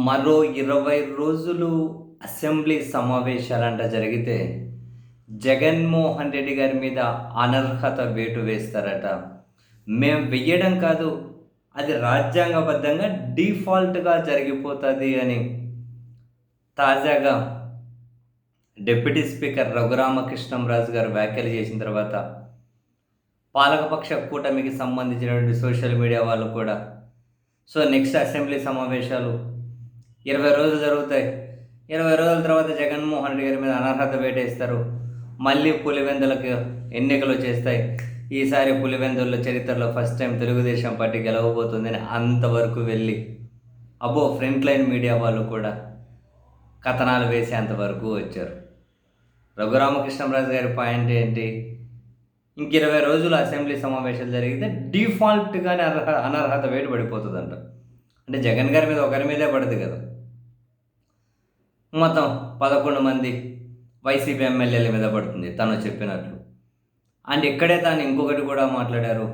మరో 20 రోజులు అసెంబ్లీ సమావేశాలంట జరిగితే జగన్మోహన్ రెడ్డి గారి మీద అనర్హత వేటు వేస్తారట. మేము వెయ్యడం కాదు, అది రాజ్యాంగబద్ధంగా డిఫాల్ట్‌గా జరిగిపోతుంది అని తాజాగా డిప్యూటీ స్పీకర్ రఘురామకృష్ణంరాజు గారు వ్యాఖ్యలు చేసిన తర్వాత పాలకపక్ష కూటమికి సంబంధించినటువంటి సోషల్ మీడియా వాళ్ళు కూడా నెక్స్ట్ అసెంబ్లీ సమావేశాలు 20 రోజులు జరుగుతాయి. 20 రోజుల తర్వాత జగన్మోహన్ రెడ్డి గారి మీద అనర్హత వేటేస్తారు. మళ్ళీ పులివెందులకు ఎన్నికలు చేస్తాయి. ఈసారి పులివెందుల చరిత్రలో ఫస్ట్ టైం తెలుగుదేశం పార్టీ గెలవబోతుందని అంతవరకు వెళ్ళి ఫ్రంట్ లైన్ మీడియా వాళ్ళు కూడా కథనాలు వేసేంతవరకు వచ్చారు. రఘురామకృష్ణంరాజు గారి పాయింట్ ఏంటి? ఇంక 20 రోజులు అసెంబ్లీ సమావేశాలు జరిగితే డిఫాల్ట్గానే అనర్హత వేటు పడిపోతుందంట. అంటే జగన్ గారి మీద ఒకరి మీదే పడదు కదా, మొత్తం 11 మంది వైసీపీ ఎమ్మెల్యేల మీద పడుతుంది తను చెప్పినట్లు. అండ్ ఇక్కడే తాను ఇంకొకటి కూడా మాట్లాడారు.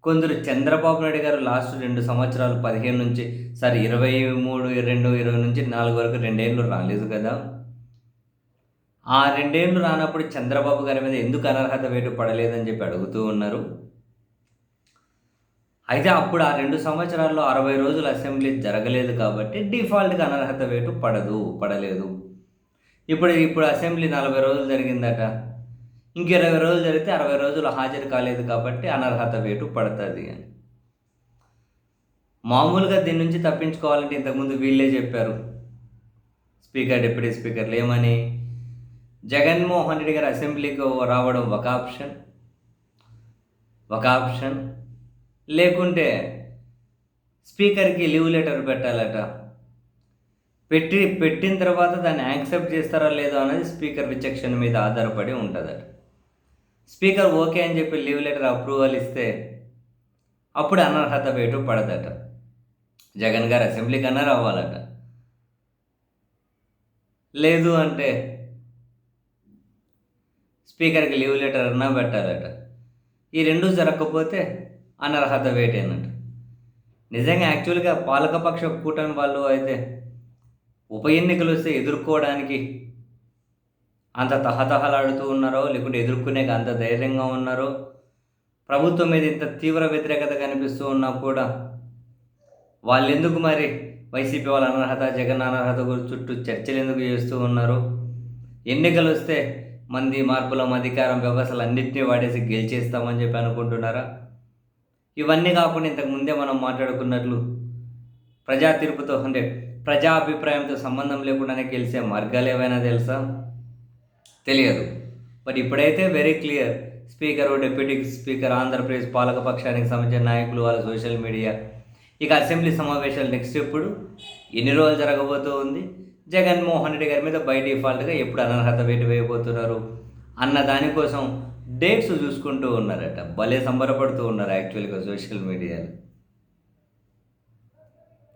కొందరు చంద్రబాబు నాయుడు గారు లాస్ట్ 2 సంవత్సరాలు 15 నుంచి 23, 22, 20 నుంచి 4 వరకు 2 ఏళ్ళు రాలేదు కదా. ఆ 2 ఏళ్ళు రానప్పుడు చంద్రబాబు గారి మీద ఎందుకు అనర్హత వేటు పడలేదని చెప్పి అడుగుతూ ఉన్నారు. అయితే అప్పుడు ఆ 2 సంవత్సరాల్లో 60 రోజులు అసెంబ్లీ జరగలేదు కాబట్టి డిఫాల్ట్గా అనర్హత వేటు పడలేదు. ఇప్పుడు అసెంబ్లీ 40 రోజులు జరిగిందట. ఇంక 20 రోజులు జరిగితే 60 రోజులు హాజరు కాలేదు కాబట్టి అనర్హత వేటు పడుతుంది అని. మామూలుగా దీని నుంచి తప్పించుకోవాలంటే ఇంతకుముందు వీళ్ళే చెప్పారు, స్పీకర్, డిప్యూటీ స్పీకర్లు ఏమని, జగన్మోహన్ రెడ్డి గారు అసెంబ్లీకి రావడం ఒక ఆప్షన్, లేకుంటే స్పీకర్కి లీవ్ లెటర్ పెట్టాలట. పెట్టిన తర్వాత దాన్ని యాక్సెప్ట్ చేస్తారా లేదో అనేది స్పీకర్ విచక్షణ మీద ఆధారపడి ఉంటుందట. స్పీకర్ ఓకే అని చెప్పి లీవ్ లెటర్ అప్రూవల్ ఇస్తే అప్పుడు అనర్హత వేటు పడదట. జగన్ గారు అసెంబ్లీకి అన్నా రావాలట. లేదు అంటే స్పీకర్కి లీవ్ లెటర్ అన్నా పెట్టాలట. ఈ 2 జరగకపోతే అనర్హత వేటేనట. నిజంగా యాక్చువల్గా పాలకపక్ష కూటమి వాళ్ళు అయితే ఉప ఎన్నికలు వస్తే ఎదుర్కోవడానికి అంత తహతహలాడుతూ ఉన్నారో, లేకుంటే ఎదుర్కొనేకి అంత ధైర్యంగా ఉన్నారో, ప్రభుత్వం మీద ఇంత తీవ్ర వ్యతిరేకత కనిపిస్తూ ఉన్నా కూడా వాళ్ళు ఎందుకు మరి వైసీపీ వాళ్ళ అనర్హత, జగన్ అనర్హత చుట్టూ చర్చలు ఎందుకు చేస్తూ ఉన్నారు? ఎన్నికలు వస్తే మార్పులం, అధికారం, వ్యవస్థలు అన్నింటినీ వాడేసి గెలిచేస్తామని చెప్పి అనుకుంటున్నారా? ఇవన్నీ కాకుండా ఇంతకుముందే మనం మాట్లాడుకున్నట్లు ప్రజా తీర్పుతో అంటే ప్రజా అభిప్రాయంతో సంబంధం లేకుండానే గెలిచే మార్గాలు ఏవైనా తెలుసా? తెలియదు. బట్ ఇప్పుడైతే very clear, speaker, deputy speaker, Andhra Pradesh పాలకపక్షానికి సంబంధించిన నాయకులు, వాళ్ళ సోషల్ మీడియా, ఇక అసెంబ్లీ సమావేశాలు నెక్స్ట్ ఎప్పుడు, ఎన్ని రోజులు జరగబోతూ ఉంది, జగన్మోహన్ రెడ్డి గారి మీద బై డిఫాల్ట్గా ఎప్పుడు అనర్హత వేటు వేయబోతున్నారు అన్న దానికోసం డేట్స్ చూసుకుంటూ ఉన్నారట. భలే సంబరపడుతూ ఉన్నారు యాక్చువల్గా సోషల్ మీడియాలో.